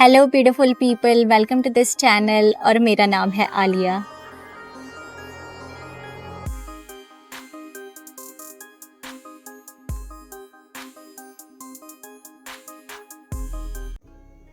Hello beautiful people, welcome to this channel और मेरा नाम है Alia.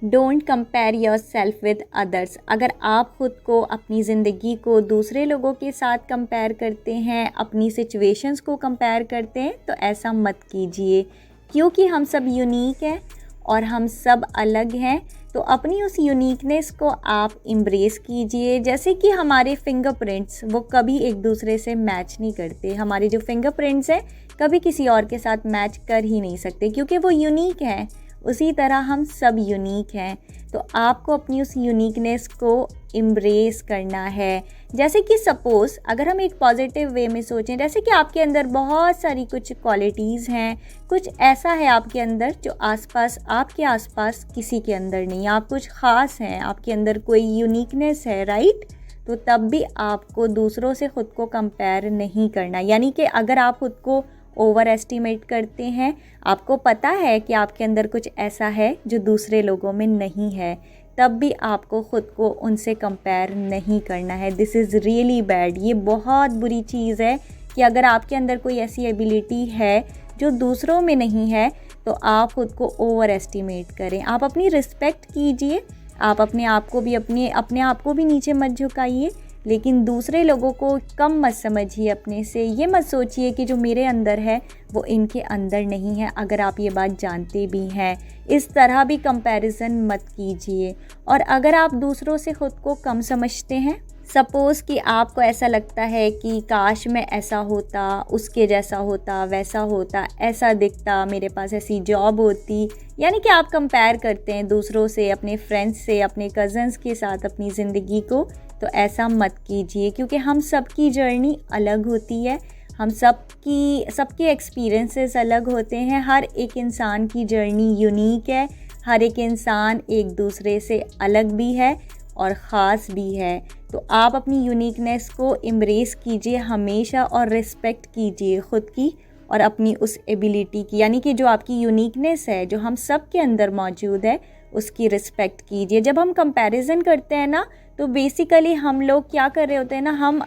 Don't compare yourself with others. अगर आप ख़ुद को, अपनी ज़िंदगी को दूसरे लोगों के साथ कंपेयर करते हैं, अपनी सिचुएशंस को कंपेयर करते हैं, तो ऐसा मत कीजिए, क्योंकि हम सब यूनिक हैं और हम सब अलग हैं। तो अपनी उस यूनिकनेस को आप एम्ब्रेस कीजिए। जैसे कि हमारे फिंगरप्रिंट्स वो कभी एक दूसरे से मैच नहीं करते। हमारे जो फिंगरप्रिंट्स हैं कभी किसी और के साथ मैच कर ही नहीं सकते, क्योंकि वो यूनिक हैं। उसी तरह हम सब यूनिक हैं। तो आपको अपनी उस यूनिकनेस को एम्ब्रेस करना है। जैसे कि सपोज़ अगर हम एक पॉजिटिव वे में सोचें, जैसे कि आपके अंदर बहुत सारी कुछ क्वालिटीज़ हैं, कुछ ऐसा है आपके अंदर जो आपके आसपास किसी के अंदर नहीं है। आप कुछ ख़ास हैं, आपके अंदर कोई यूनिकनेस है, राइट। तो तब भी आपको दूसरों से ख़ुद को कंपेयर नहीं करना। यानी कि अगर आप ख़ुद को ओवर एस्टिमेट करते हैं, आपको पता है कि आपके अंदर कुछ ऐसा है जो दूसरे लोगों में नहीं है, तब भी आपको ख़ुद को उनसे कंपेयर नहीं करना है। This is really bad. ये बहुत बुरी चीज़ है कि अगर आपके अंदर कोई ऐसी एबिलिटी है जो दूसरों में नहीं है, तो आप ख़ुद को ओवर एस्टिमेट करें। आप अपनी रिस्पेक्ट कीजिए, आप अपने आप को भी नीचे मत झुकाइए, लेकिन दूसरे लोगों को कम मत समझिए अपने से। ये मत सोचिए कि जो मेरे अंदर है वो इनके अंदर नहीं है, अगर आप ये बात जानते भी हैं। इस तरह भी कंपैरिजन मत कीजिए। और अगर आप दूसरों से ख़ुद को कम समझते हैं, सपोज़ कि आपको ऐसा लगता है कि काश मैं ऐसा होता, उसके जैसा होता, वैसा होता, ऐसा दिखता, मेरे पास ऐसी जॉब होती, यानी कि आप कंपेयर करते हैं दूसरों से, अपने फ्रेंड्स से, अपने कज़न्स के साथ अपनी ज़िंदगी को, तो ऐसा मत कीजिए। क्योंकि हम सबकी जर्नी अलग होती है, हम सबके एक्सपीरियंसेस अलग होते हैं। हर एक इंसान की जर्नी यूनिक है, हर एक इंसान एक दूसरे से अलग भी है और ख़ास भी है। तो आप अपनी यूनिकनेस को एम्ब्रेस कीजिए हमेशा और रिस्पेक्ट कीजिए ख़ुद की और अपनी उस एबिलिटी की। यानी कि जो आपकी यूनिकनेस है, जो हम सब के अंदर मौजूद है, उसकी रिस्पेक्ट कीजिए। जब हम कंपैरिजन करते हैं ना, तो बेसिकली हम लोग क्या कर रहे होते हैं ना, हम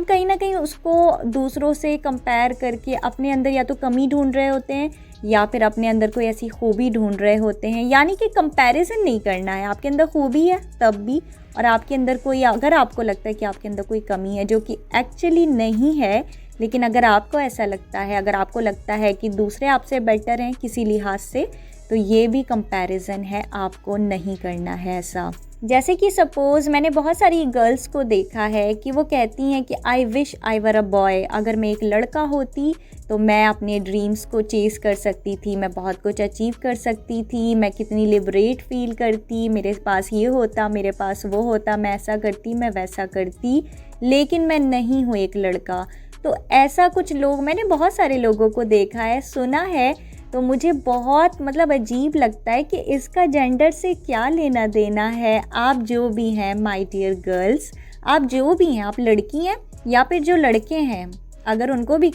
कहीं ना कहीं उसको दूसरों से कंपेयर करके अपने अंदर या तो कमी ढूंढ रहे होते हैं या फिर अपने अंदर कोई ऐसी खूबी ढूंढ रहे होते हैं। यानी कि कंपैरिजन नहीं करना है। आपके अंदर खूबी है तब भी, और आपके अंदर अगर आपको लगता है कि आपके अंदर कोई कमी है जो कि एक्चुअली नहीं है, लेकिन अगर आपको ऐसा लगता है, अगर आपको लगता है कि दूसरे आपसे बेटर हैं किसी लिहाज से, तो ये भी कंपैरिजन है, आपको नहीं करना है ऐसा। जैसे कि सपोज़ मैंने बहुत सारी गर्ल्स को देखा है कि वो कहती हैं कि I wish I were a boy. अगर मैं एक लड़का होती तो मैं अपने ड्रीम्स को चेज़ कर सकती थी, मैं बहुत कुछ अचीव कर सकती थी, मैं कितनी लिबरेट फील करती, मेरे पास ये होता, मेरे पास वो होता, मैं ऐसा करती, मैं वैसा करती, लेकिन मैं नहीं हूँ एक लड़का। तो ऐसा कुछ लोग, मैंने बहुत सारे लोगों को देखा है, सुना है, तो मुझे बहुत अजीब लगता है कि इसका जेंडर से क्या लेना देना है। आप जो भी हैं माय डियर गर्ल्स, आप जो भी हैं, आप लड़की हैं या फिर जो लड़के हैं, अगर उनको भी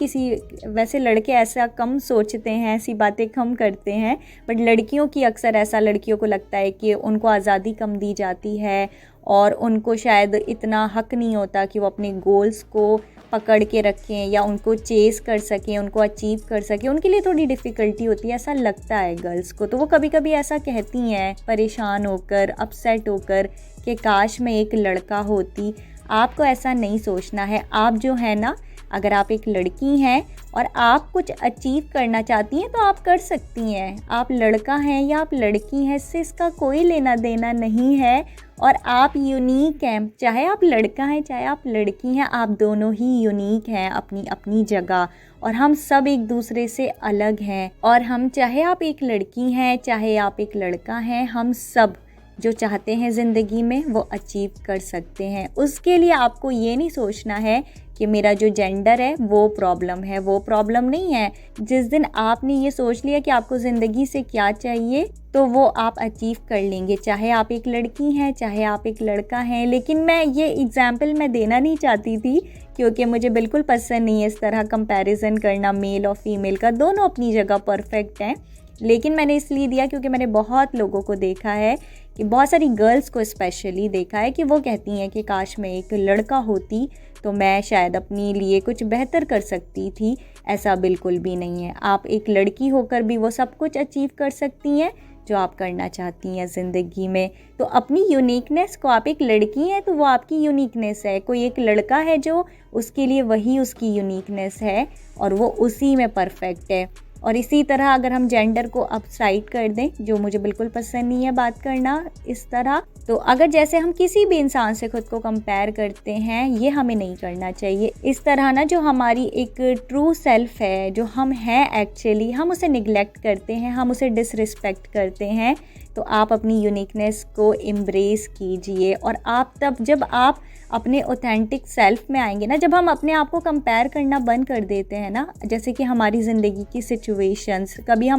वैसे लड़के ऐसा कम सोचते हैं, ऐसी बातें कम करते हैं, बट लड़कियों की अक्सर ऐसा लड़कियों को लगता है कि उनको आज़ादी कम दी जाती है और उनको शायद इतना हक नहीं होता कि वो अपने गोल्स को पकड़ के रखें या उनको चेस कर सकें, उनको अचीव कर सकें। उनके लिए थोड़ी डिफ़िकल्टी होती है, ऐसा लगता है गर्ल्स को। तो वो कभी कभी ऐसा कहती हैं परेशान होकर, अपसेट होकर, कि काश मैं एक लड़का होती। आपको ऐसा नहीं सोचना है। आप जो है ना, अगर आप एक लड़की हैं और आप कुछ अचीव करना चाहती हैं तो आप कर सकती हैं। आप लड़का हैं या आप लड़की हैं, इससे इसका कोई लेना देना नहीं है। और आप यूनिक हैं, चाहे आप लड़का हैं चाहे आप लड़की हैं, आप दोनों ही यूनिक हैं अपनी अपनी जगह। और हम सब एक दूसरे से अलग हैं। और हम, चाहे आप एक लड़की हैं चाहे आप एक लड़का हैं, हम सब जो चाहते हैं ज़िंदगी में वो अचीव कर सकते हैं। उसके लिए आपको ये नहीं सोचना है कि मेरा जो जेंडर है वो प्रॉब्लम है, वो प्रॉब्लम नहीं है। जिस दिन आपने ये सोच लिया कि आपको ज़िंदगी से क्या चाहिए, तो वो आप अचीव कर लेंगे, चाहे आप एक लड़की हैं चाहे आप एक लड़का हैं। लेकिन मैं ये एग्जाम्पल देना नहीं चाहती थी, क्योंकि मुझे बिल्कुल पसंद नहीं है इस तरह कंपैरिजन करना मेल और फीमेल का। दोनों अपनी जगह परफेक्ट हैं, लेकिन मैंने इसलिए दिया क्योंकि मैंने बहुत लोगों को देखा है कि बहुत सारी गर्ल्स को स्पेशली देखा है कि वो कहती हैं कि काश मैं एक लड़का होती तो मैं शायद अपने लिए कुछ बेहतर कर सकती थी। ऐसा बिल्कुल भी नहीं है। आप एक लड़की होकर भी वो सब कुछ अचीव कर सकती हैं जो आप करना चाहती हैं ज़िंदगी में। तो अपनी यूनिकनेस को, आप एक लड़की हैं तो वो आपकी यूनिकनेस है, कोई एक लड़का है जो उसके लिए वही उसकी यूनिकनेस है और वो उसी में परफेक्ट है। और इसी तरह अगर हम जेंडर को अप साइड कर दें, जो मुझे बिल्कुल पसंद नहीं है बात करना इस तरह, तो अगर जैसे हम किसी भी इंसान से खुद को कंपेयर करते हैं, ये हमें नहीं करना चाहिए। इस तरह ना जो हमारी एक ट्रू सेल्फ है, जो हम हैं एक्चुअली, हम उसे निगलेक्ट करते हैं, हम उसे डिसरिस्पेक्ट करते हैं। तो आप अपनी यूनिकनेस को एम्ब्रेस कीजिए और आप तब जब आप अपने ऑथेंटिक सेल्फ में आएंगे ना, जब हम अपने आप को कंपेयर करना बंद कर देते हैं ना, जैसे कि हमारी ज़िंदगी की सिचुएशंस, कभी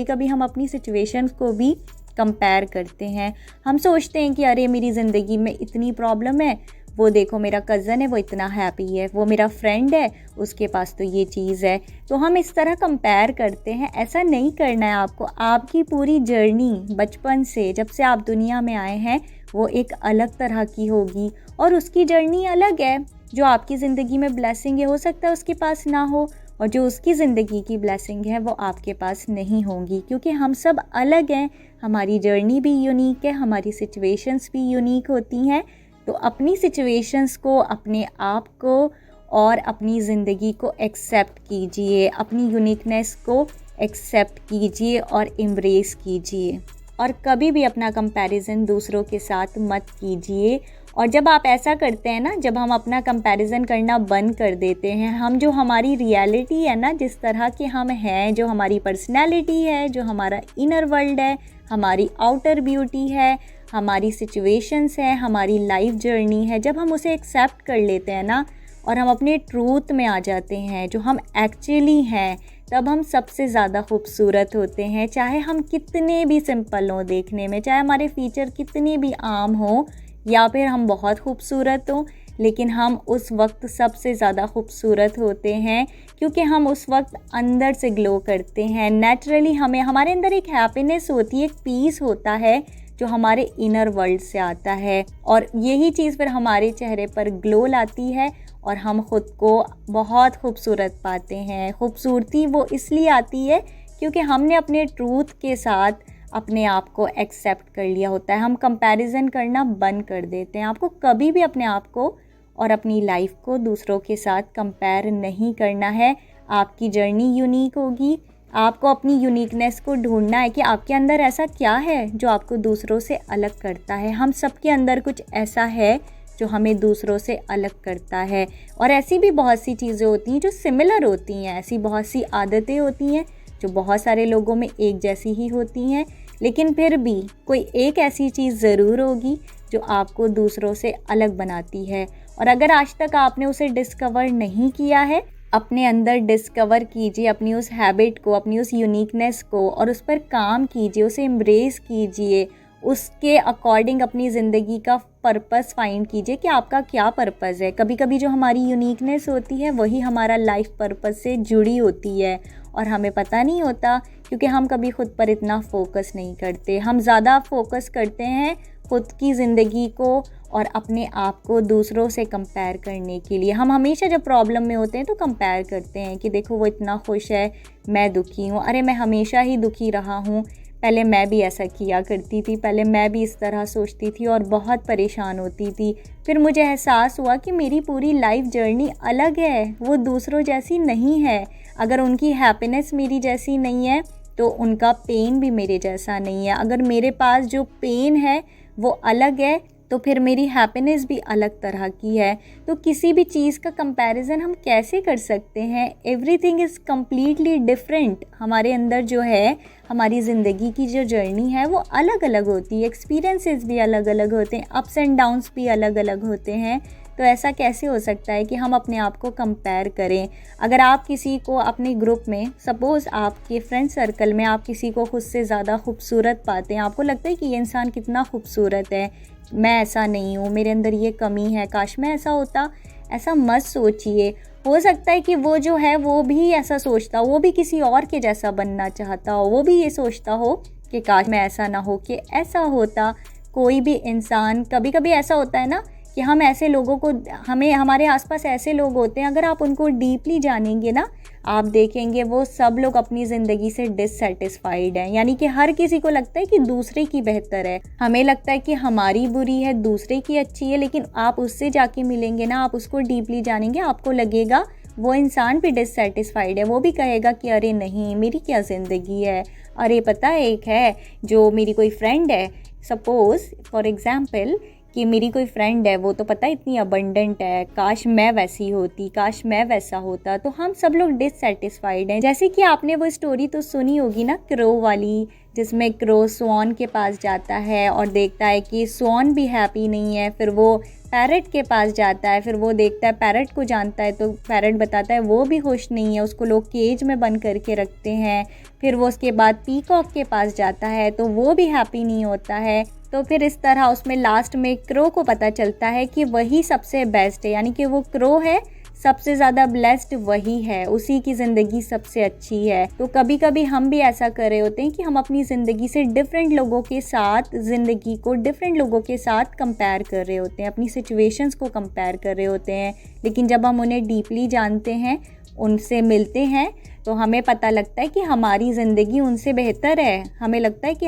कभी हम अपनी सिचुएशंस को भी कंपेयर करते हैं। हम सोचते हैं कि अरे मेरी ज़िंदगी में इतनी प्रॉब्लम है, वो देखो मेरा कज़न है वो इतना हैप्पी है, वो मेरा फ्रेंड है उसके पास तो ये चीज़ है। तो हम इस तरह कंपेयर करते हैं। ऐसा नहीं करना है आपको। आपकी पूरी जर्नी बचपन से जब से आप दुनिया में आए हैं वो एक अलग तरह की होगी और उसकी जर्नी अलग है। जो आपकी ज़िंदगी में ब्लेसिंग है हो सकता है उसके पास ना हो, और जो उसकी ज़िंदगी की ब्लेसिंग है वो आपके पास नहीं होंगी, क्योंकि हम सब अलग हैं। हमारी जर्नी भी यूनिक है, हमारी सिचुएशंस भी यूनिक होती हैं। तो अपनी सिचुएशंस को, अपने आप को और अपनी ज़िंदगी को एक्सेप्ट कीजिए, अपनी यूनिकनेस को एक्सेप्ट कीजिए और एम्ब्रेस कीजिए। और कभी भी अपना कंपैरिजन दूसरों के साथ मत कीजिए। और जब आप ऐसा करते हैं ना, जब हम अपना कंपैरिजन करना बंद कर देते हैं, हम जो हमारी रियलिटी है ना, जिस तरह के हम हैं, जो हमारी पर्सनैलिटी है, जो हमारा इनर वर्ल्ड है, हमारी आउटर ब्यूटी है, हमारी सिचुएशंस हैं, हमारी लाइफ जर्नी है, जब हम उसे एक्सेप्ट कर लेते हैं ना और हम अपने ट्रूथ में आ जाते हैं, जो हम एक्चुअली हैं, तब हम सबसे ज़्यादा खूबसूरत होते हैं। चाहे हम कितने भी सिंपल हों देखने में, चाहे हमारे फीचर कितने भी आम हों या फिर हम बहुत खूबसूरत हों, लेकिन हम उस वक्त सबसे ज़्यादा खूबसूरत होते हैं क्योंकि हम उस वक्त अंदर से ग्लो करते हैं। नेचुरली हमें, हमारे अंदर एक हैप्पीनेस होती है, एक पीस होता है जो हमारे इनर वर्ल्ड से आता है, और यही चीज़ फिर हमारे चेहरे पर ग्लो लाती है और हम ख़ुद को बहुत खूबसूरत पाते हैं। खूबसूरती वो इसलिए आती है क्योंकि हमने अपने ट्रूथ के साथ अपने आप को एक्सेप्ट कर लिया होता है। हम कंपैरिजन करना बंद कर देते हैं। आपको कभी भी अपने आप को और अपनी लाइफ को दूसरों के साथ कंपेयर नहीं करना है। आपकी जर्नी यूनिक होगी। आपको अपनी यूनिकनेस को ढूंढना है कि आपके अंदर ऐसा क्या है जो आपको दूसरों से अलग करता है। हम सबके अंदर कुछ ऐसा है जो हमें दूसरों से अलग करता है। और ऐसी भी बहुत सी चीज़ें होती हैं जो सिमिलर होती हैं, ऐसी बहुत सी आदतें होती हैं जो बहुत सारे लोगों में एक जैसी ही होती हैं, लेकिन फिर भी कोई एक ऐसी चीज़ ज़रूर होगी जो आपको दूसरों से अलग बनाती है। और अगर आज तक आपने उसे डिस्कवर नहीं किया है, अपने अंदर डिस्कवर कीजिए अपनी उस हैबिट को, अपनी उस यूनिकनेस को, और उस पर काम कीजिए, उसे एम्ब्रेस कीजिए, उसके अकॉर्डिंग अपनी ज़िंदगी का पर्पस फाइंड कीजिए कि आपका क्या पर्पस है। कभी कभी जो हमारी यूनिकनेस होती है वही हमारा लाइफ पर्पस से जुड़ी होती है और हमें पता नहीं होता, क्योंकि हम कभी खुद पर इतना फोकस नहीं करते। हम ज़्यादा फोकस करते हैं खुद की ज़िंदगी को और अपने आप को दूसरों से कंपेयर करने के लिए। हम हमेशा जब प्रॉब्लम में होते हैं तो कंपेयर करते हैं कि देखो वो इतना खुश है, मैं दुखी हूँ, अरे मैं हमेशा ही दुखी रहा हूँ, पहले मैं भी ऐसा किया करती थी, पहले मैं भी इस तरह सोचती थी और बहुत परेशान होती थी। फिर मुझे एहसास हुआ कि मेरी पूरी लाइफ जर्नी अलग है, वो दूसरों जैसी नहीं है। अगर उनकी हैप्पीनेस मेरी जैसी नहीं है तो उनका पेन भी मेरे जैसा नहीं है। अगर मेरे पास जो पेन है वो अलग है तो फिर मेरी हैप्पीनेस भी अलग तरह की है। तो किसी भी चीज़ का कंपैरिजन हम कैसे कर सकते हैं? Everything is completely different. हमारे अंदर जो है, हमारी ज़िंदगी की जो जर्नी है वो अलग अलग होती है, एक्सपीरियंसेस भी अलग अलग होते हैं, अप्स एंड डाउन्स भी अलग अलग होते हैं। तो ऐसा कैसे हो सकता है कि हम अपने आप को कंपेयर करें? अगर आप किसी को अपने ग्रुप में, सपोज़ आपके फ्रेंड सर्कल में आप किसी को खुद से ज़्यादा खूबसूरत पाते हैं, आपको लगता है कि ये इंसान कितना खूबसूरत है, मैं ऐसा नहीं हूँ, मेरे अंदर ये कमी है, काश मैं ऐसा होता, ऐसा मत सोचिए। हो सकता है कि वो जो है वो भी ऐसा सोचता हो, वो भी किसी और के जैसा बनना चाहता हो, वो भी ये सोचता हो कि काश मैं ऐसा ना हो कि ऐसा होता। कोई भी इंसान, कभी कभी ऐसा होता है ना कि हम ऐसे लोगों को, हमें हमारे आसपास ऐसे लोग होते हैं, अगर आप उनको डीपली जानेंगे ना, आप देखेंगे वो सब लोग अपनी ज़िंदगी से डिससेटिस्फाइड हैं। यानी कि हर किसी को लगता है कि दूसरे की बेहतर है, हमें लगता है कि हमारी बुरी है, दूसरे की अच्छी है। लेकिन आप उससे जाके मिलेंगे ना, आप उसको डीपली जानेंगे, आपको लगेगा वो इंसान भी डिससेटिस्फाइड है। वो भी कहेगा कि अरे नहीं, मेरी क्या ज़िंदगी है। अरे पता है, एक है जो मेरी कोई फ्रेंड है, सपोज़ फॉर एग्ज़ाम्पल कि मेरी कोई फ्रेंड है, वो तो पता है इतनी अबंडेंट है, काश मैं वैसी होती, काश मैं वैसा होता। तो हम सब लोग डिससेटिस्फाइड हैं। जैसे कि आपने वो स्टोरी तो सुनी होगी ना, क्रो वाली, जिसमें क्रो स्वॉन के पास जाता है और देखता है कि स्वॉन भी हैप्पी नहीं है। फिर वो पैरट के पास जाता है, फिर वो देखता है, पैरट को जानता है, तो पैरट बताता है वो भी खुश नहीं है, उसको लोग केज में बंद करके रखते हैं। फिर वो उसके बाद पीकॉक के पास जाता है तो वो भी हैप्पी नहीं होता है। तो फिर इस तरह उसमें लास्ट में क्रो को पता चलता है कि वही सबसे बेस्ट है, यानी कि वो क्रो है, सबसे ज़्यादा ब्लेस्ड वही है, उसी की ज़िंदगी सबसे अच्छी है। तो कभी कभी हम भी ऐसा कर रहे होते हैं कि हम अपनी ज़िंदगी से डिफरेंट लोगों के साथ, ज़िंदगी को डिफरेंट लोगों के साथ कंपेयर कर रहे होते हैं, अपनी सिचुएशंस को कंपेयर कर रहे होते हैं। लेकिन जब हम उन्हें डीपली जानते हैं, उनसे मिलते हैं, तो हमें पता लगता है कि हमारी ज़िंदगी उनसे बेहतर है। हमें लगता है कि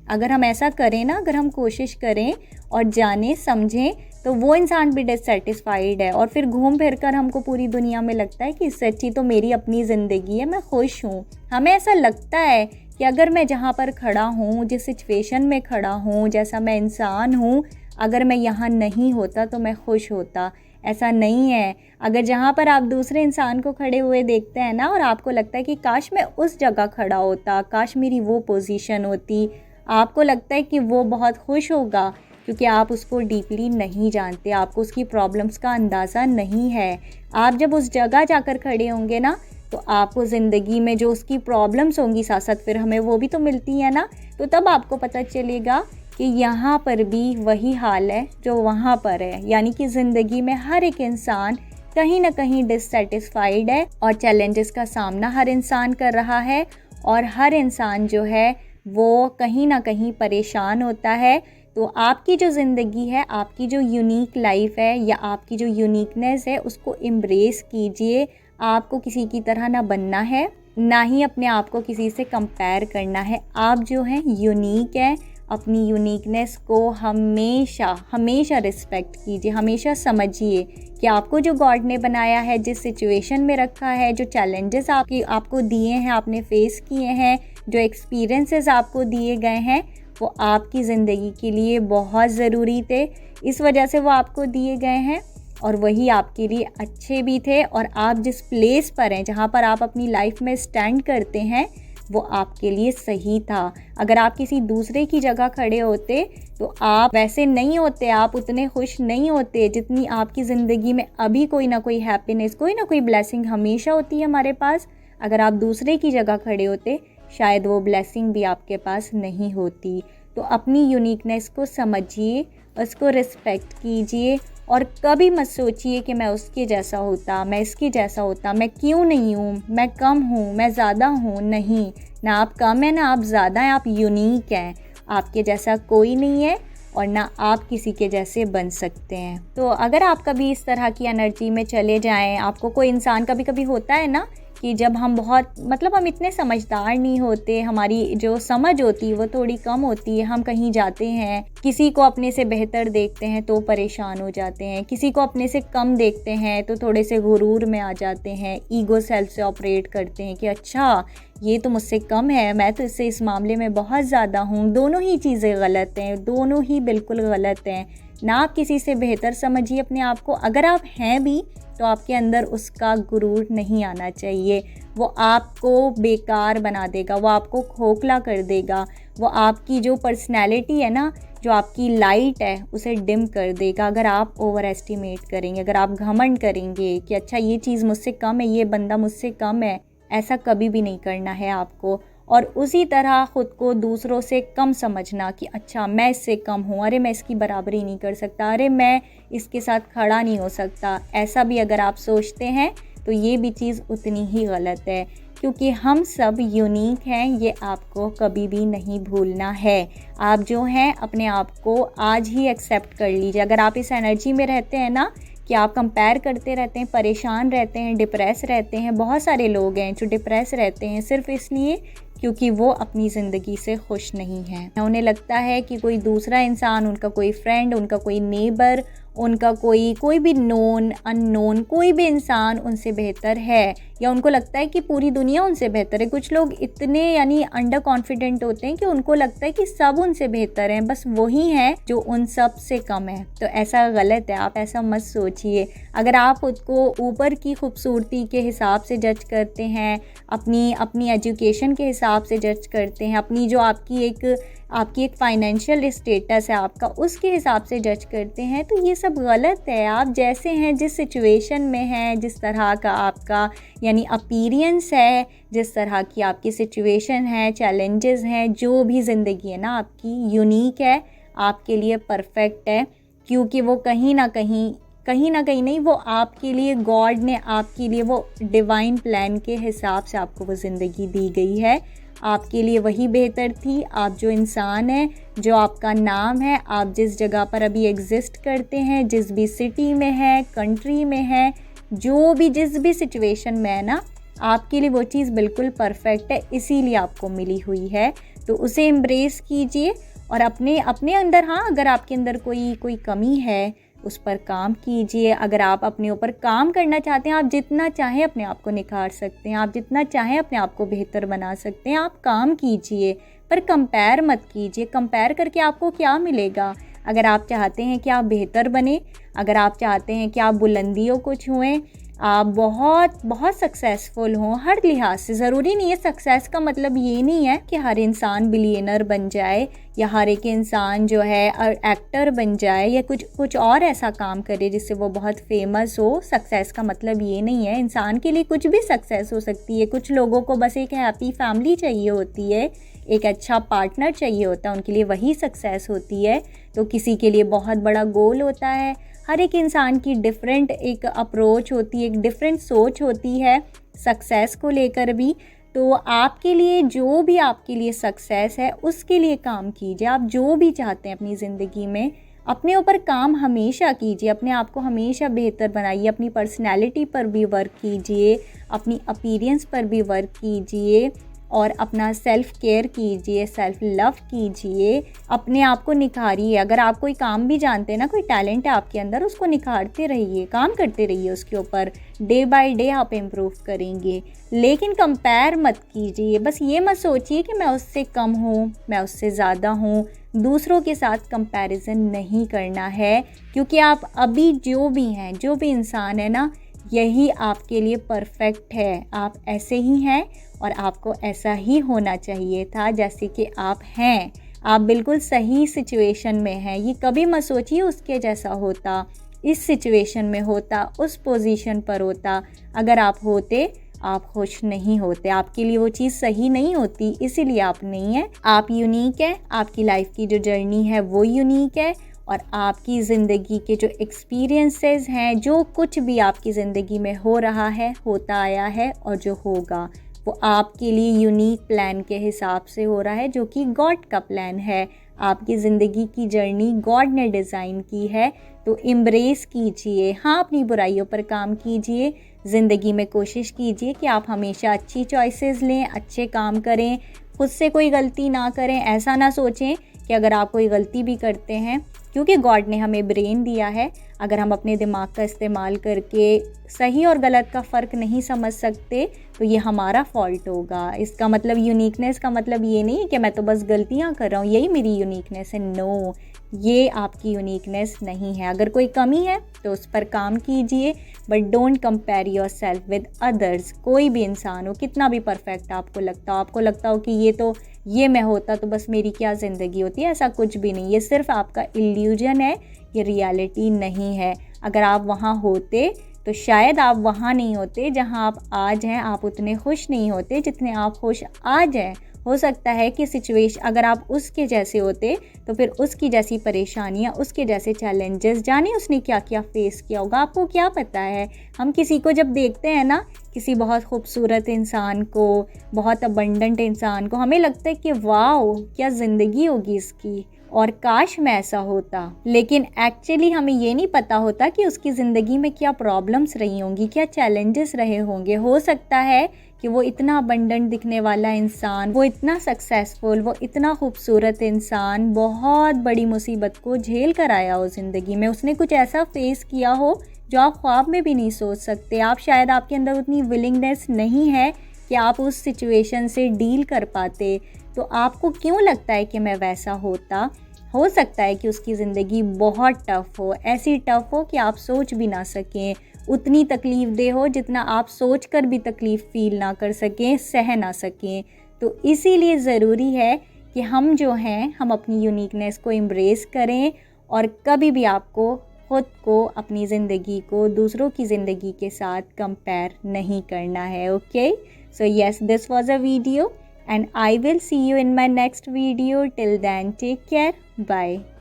अगर हम ऐसा करें ना, अगर हम कोशिश करें और जानें समझें, तो वो इंसान भी डिससेटिस्फाइड है। और फिर घूम फिर कर हमको पूरी दुनिया में लगता है कि इससे अच्छी तो मेरी अपनी ज़िंदगी है, मैं खुश हूँ। हमें ऐसा लगता है कि अगर मैं जहाँ पर खड़ा हूँ, जिस सिचुएशन में खड़ा हूँ, जैसा मैं इंसान हूँ, अगर मैं यहाँ नहीं होता तो मैं खुश होता। ऐसा नहीं है। अगर जहाँ पर आप दूसरे इंसान को खड़े हुए देखते हैं ना, और आपको लगता है कि काश मैं उस जगह खड़ा होता, काश मेरी वो पोजीशन होती, आपको लगता है कि वो बहुत खुश होगा, क्योंकि आप उसको डीपली नहीं जानते, आपको उसकी प्रॉब्लम्स का अंदाज़ा नहीं है। आप जब उस जगह जाकर खड़े होंगे ना, तो आपको ज़िंदगी में जो उसकी प्रॉब्लम्स होंगी, साथ साथ फिर हमें वो भी तो मिलती है ना, तो तब आपको पता चलेगा कि यहाँ पर भी वही हाल है जो वहाँ पर है। यानी कि ज़िंदगी में हर एक इंसान कहीं ना कहीं डिससेटिस्फाइड है, और चैलेंजेस का सामना हर इंसान कर रहा है, और हर इंसान जो है वो कहीं ना कहीं परेशान होता है। तो आपकी जो ज़िंदगी है, आपकी जो यूनिक लाइफ है, या आपकी जो यूनिकनेस है, उसको एम्ब्रेस कीजिए। आपको किसी की तरह ना बनना है, ना ही अपने आप को किसी से कंपेयर करना है। आप जो हैं यूनिक हैं। अपनी यूनिकनेस को हमेशा हमेशा रिस्पेक्ट कीजिए, हमेशा समझिए कि आपको जो गॉड ने बनाया है, जिस सिचुएशन में रखा है, जो चैलेंजेस आपको दिए हैं, आपने फेस किए हैं, जो एक्सपीरियंसेस आपको दिए गए हैं, वो आपकी ज़िंदगी के लिए बहुत ज़रूरी थे। इस वजह से वो आपको दिए गए हैं, और वही आपके लिए अच्छे भी थे। और आप जिस प्लेस पर हैं, जहाँ पर आप अपनी लाइफ में स्टैंड करते हैं, वो आपके लिए सही था। अगर आप किसी दूसरे की जगह खड़े होते तो आप वैसे नहीं होते, आप उतने खुश नहीं होते जितनी आपकी ज़िंदगी में अभी कोई ना कोई हैप्पीनेस, कोई ना कोई ब्लेसिंग हमेशा होती है हमारे पास। अगर आप दूसरे की जगह खड़े होते, शायद वो ब्लेसिंग भी आपके पास नहीं होती। तो अपनी यूनिकनेस को समझिए, उसको रिस्पेक्ट कीजिए, और कभी मत सोचिए कि मैं उसके जैसा होता, मैं इसके जैसा होता, मैं क्यों नहीं हूँ, मैं कम हूँ, मैं ज़्यादा हूँ। नहीं, ना आप कम हैं, ना आप ज़्यादा हैं, आप यूनिक हैं। आपके जैसा कोई नहीं है, और ना आप किसी के जैसे बन सकते हैं। तो अगर आप कभी इस तरह की एनर्जी में चले जाएं, आपको कोई इंसान, कभी कभी होता है ना कि जब हम बहुत, मतलब हम इतने समझदार नहीं होते, हमारी जो समझ होती है वो थोड़ी कम होती है, हम कहीं जाते हैं, किसी को अपने से बेहतर देखते हैं तो परेशान हो जाते हैं, किसी को अपने से कम देखते हैं तो थोड़े से गुरूर में आ जाते हैं, ईगो सेल्फ से ऑपरेट करते हैं कि अच्छा ये तो मुझसे कम है, मैं तो इससे इस मामले में बहुत ज़्यादा हूँ। दोनों ही चीज़ें गलत हैं, दोनों ही बिल्कुल गलत हैं। ना आप किसी से बेहतर समझिए अपने आप को, अगर आप हैं भी तो आपके अंदर उसका गुरूर नहीं आना चाहिए। वो आपको बेकार बना देगा, वो आपको खोखला कर देगा, वो आपकी जो पर्सनैलिटी है ना, जो आपकी लाइट है, उसे डिम कर देगा। अगर आप ओवर एस्टिमेट करेंगे, अगर आप घमंड करेंगे कि अच्छा ये चीज़ मुझसे कम है, ये बंदा मुझसे कम है, ऐसा कभी भी नहीं करना है आपको। और उसी तरह ख़ुद को दूसरों से कम समझना कि अच्छा मैं इससे कम हूँ, अरे मैं इसकी बराबरी नहीं कर सकता, अरे मैं इसके साथ खड़ा नहीं हो सकता, ऐसा भी अगर आप सोचते हैं तो ये भी चीज़ उतनी ही गलत है, क्योंकि हम सब यूनिक हैं, ये आपको कभी भी नहीं भूलना है। आप जो हैं अपने आप को आज ही एक्सेप्ट कर लीजिए। अगर आप इस एनर्जी में रहते हैं ना कि आप कंपेयर करते रहते हैं, परेशान रहते हैं, डिप्रेस रहते हैं, बहुत सारे लोग हैं जो डिप्रेस रहते हैं सिर्फ इसलिए क्योंकि वो अपनी ज़िंदगी से खुश नहीं हैं। उन्हें लगता है कि कोई दूसरा इंसान, उनका कोई फ्रेंड, उनका कोई नेबर, उनका कोई भी नोन अननोन कोई भी इंसान उनसे बेहतर है, या उनको लगता है कि पूरी दुनिया उनसे बेहतर है। कुछ लोग इतने यानी अंडर कॉन्फिडेंट होते हैं कि उनको लगता है कि सब उनसे बेहतर हैं, बस वही हैं जो उन सब से कम है। तो ऐसा गलत है, आप ऐसा मत सोचिए। अगर आप खुद को ऊपर की खूबसूरती के हिसाब से जज करते हैं, अपनी एजुकेशन के हिसाब से जज करते हैं, अपनी जो आपकी एक फाइनेंशियल स्टेटस है आपका, उसके हिसाब से जज करते हैं, तो ये सब गलत है। आप जैसे हैं, जिस सिचुएशन में हैं, जिस तरह का आपका यानी अपीयरेंस है, जिस तरह की आपकी सिचुएशन है, चैलेंजेस हैं, जो भी ज़िंदगी है ना आपकी यूनिक है, आपके लिए परफेक्ट है, क्योंकि वो कहीं ना कहीं नहीं, वो आपके लिए गॉड ने आपके लिए वो डिवाइन प्लान के हिसाब से आपको वो ज़िंदगी दी गई है। आपके लिए वही बेहतर थी। आप जो इंसान हैं, जो आपका नाम है, आप जिस जगह पर अभी एग्जिस्ट करते हैं, जिस भी सिटी में है, कंट्री में है, जिस भी सिचुएशन में है ना, आपके लिए वो चीज़ बिल्कुल परफेक्ट है, इसीलिए आपको मिली हुई है। तो उसे एम्ब्रेस कीजिए और अपने अंदर, हाँ, अगर आपके अंदर कोई कमी है उस पर काम कीजिए। अगर आप अपने ऊपर काम करना चाहते हैं, आप जितना चाहें अपने आप को निखार सकते हैं, आप जितना चाहें अपने आप को बेहतर बना सकते हैं, आप काम कीजिए, पर कंपेयर मत कीजिए। कंपेयर करके आपको क्या मिलेगा? अगर आप चाहते हैं कि आप बेहतर बने, अगर आप चाहते हैं कि आप बुलंदियों को छुएं, आप बहुत बहुत सक्सेसफुल हों हर लिहाज से, ज़रूरी नहीं है, सक्सेस का मतलब ये नहीं है कि हर इंसान बिलियनर बन जाए या हर एक इंसान जो है एक्टर बन जाए या कुछ और ऐसा काम करे जिससे वो बहुत फेमस हो। सक्सेस का मतलब ये नहीं है। इंसान के लिए कुछ भी सक्सेस हो सकती है। कुछ लोगों को बस एक हैप्पी फैमिली चाहिए होती है, एक अच्छा पार्टनर चाहिए होता है, उनके लिए वही सक्सेस होती है। तो किसी के लिए बहुत बड़ा गोल होता है। हर एक इंसान की डिफरेंट एक अप्रोच होती है, एक डिफरेंट सोच होती है सक्सेस को लेकर भी। तो आपके लिए जो भी आपके लिए सक्सेस है, उसके लिए काम कीजिए। आप जो भी चाहते हैं अपनी ज़िंदगी में, अपने ऊपर काम हमेशा कीजिए, अपने आप को हमेशा बेहतर बनाइए, अपनी पर्सनैलिटी पर भी वर्क कीजिए, अपनी अपीयरेंस पर भी वर्क कीजिए और अपना सेल्फ केयर कीजिए, सेल्फ लव कीजिए, अपने आप को निखारिए। अगर आप कोई काम भी जानते हैं ना, कोई टैलेंट है आपके अंदर, उसको निखारते रहिए, काम करते रहिए उसके ऊपर। डे बाय डे आप इम्प्रूव करेंगे, लेकिन कंपेयर मत कीजिए। बस ये मत सोचिए कि मैं उससे कम हूँ, मैं उससे ज़्यादा हूँ। दूसरों के साथ कंपैरिजन नहीं करना है, क्योंकि आप अभी जो भी हैं, जो भी इंसान है ना, यही आपके लिए परफेक्ट है। आप ऐसे ही हैं और आपको ऐसा ही होना चाहिए था जैसे कि आप हैं। आप बिल्कुल सही सिचुएशन में हैं। ये कभी मत सोचिए उसके जैसा होता, इस सिचुएशन में होता, उस पोजीशन पर होता। अगर आप होते, आप खुश नहीं होते, आपके लिए वो चीज़ सही नहीं होती, इसीलिए आप नहीं हैं। आप यूनिक हैं, आपकी लाइफ की जो जर्नी है वो यूनिक है, और आपकी ज़िंदगी के जो एक्सपीरियंसेस हैं, जो कुछ भी आपकी ज़िंदगी में हो रहा है, होता आया है और जो होगा, वो आपके लिए यूनिक प्लान के हिसाब से हो रहा है, जो कि गॉड का प्लान है। आपकी ज़िंदगी की जर्नी गॉड ने डिज़ाइन की है, तो एम्ब्रेस कीजिए। हाँ, अपनी बुराइयों पर काम कीजिए। ज़िंदगी में कोशिश कीजिए कि आप हमेशा अच्छी चॉइसेस लें, अच्छे काम करें, खुद से कोई गलती ना करें। ऐसा ना सोचें कि अगर आप कोई गलती भी करते हैं, क्योंकि गॉड ने हमें ब्रेन दिया है, अगर हम अपने दिमाग का इस्तेमाल करके सही और गलत का फ़र्क नहीं समझ सकते तो ये हमारा फॉल्ट होगा। इसका मतलब, यूनिकनेस का मतलब ये नहीं कि मैं तो बस गलतियाँ कर रहा हूँ, यही मेरी यूनिकनेस है। नो, ये आपकी यूनिकनेस नहीं है। अगर कोई कमी है तो उस पर काम कीजिए, but don't compare yourself with others. कोई भी इंसान हो, कितना भी परफेक्ट आपको लगता हो कि ये मैं होता तो बस मेरी क्या ज़िंदगी होती है, ऐसा कुछ भी नहीं। ये सिर्फ आपका इल्यूजन है, ये रियलिटी नहीं है। अगर आप वहाँ होते तो शायद आप वहाँ नहीं होते जहाँ आप आज हैं। आप उतने खुश नहीं होते जितने आप खुश आज हैं। हो सकता है कि सिचुएशन अगर आप उसके जैसे होते तो फिर उसकी जैसी परेशानियाँ, उसके जैसे चैलेंजेस, जाने उसने क्या क्या फेस किया होगा, आपको क्या पता है। हम किसी को जब देखते हैं ना, किसी बहुत खूबसूरत इंसान को, बहुत अबंडेंट इंसान को, हमें लगता है कि वाओ क्या ज़िंदगी होगी इसकी और काश मैं ऐसा होता। लेकिन एक्चुअली हमें ये नहीं पता होता कि उसकी ज़िंदगी में क्या प्रॉब्लम्स रही होंगी, क्या चैलेंजेस रहे होंगे। हो सकता है कि वो इतना अबंडेंट दिखने वाला इंसान, वो इतना सक्सेसफुल, वो इतना खूबसूरत इंसान बहुत बड़ी मुसीबत को झेल कर आया हो ज़िंदगी में। उसने कुछ ऐसा फेस किया हो जो आप ख्वाब में भी नहीं सोच सकते। आप शायद, आपके अंदर उतनी विलिंगनेस नहीं है कि आप उस सिचुएशन से डील कर पाते। तो आपको क्यों लगता है कि मैं वैसा होता। हो सकता है कि उसकी ज़िंदगी बहुत टफ़ हो, ऐसी टफ़ हो कि आप सोच भी ना सकें, उतनी तकलीफ़ दे हो जितना आप सोच कर भी तकलीफ़ फ़ील ना कर सकें, सह ना सकें। तो इसीलिए ज़रूरी है कि हम जो हैं, हम अपनी यूनिकनेस को एम्ब्रेस करें और कभी भी आपको खुद को, अपनी ज़िंदगी को दूसरों की ज़िंदगी के साथ कंपेयर नहीं करना है। Okay, so yes, this was a video and I will see you in my next video. Till then, take care. Bye.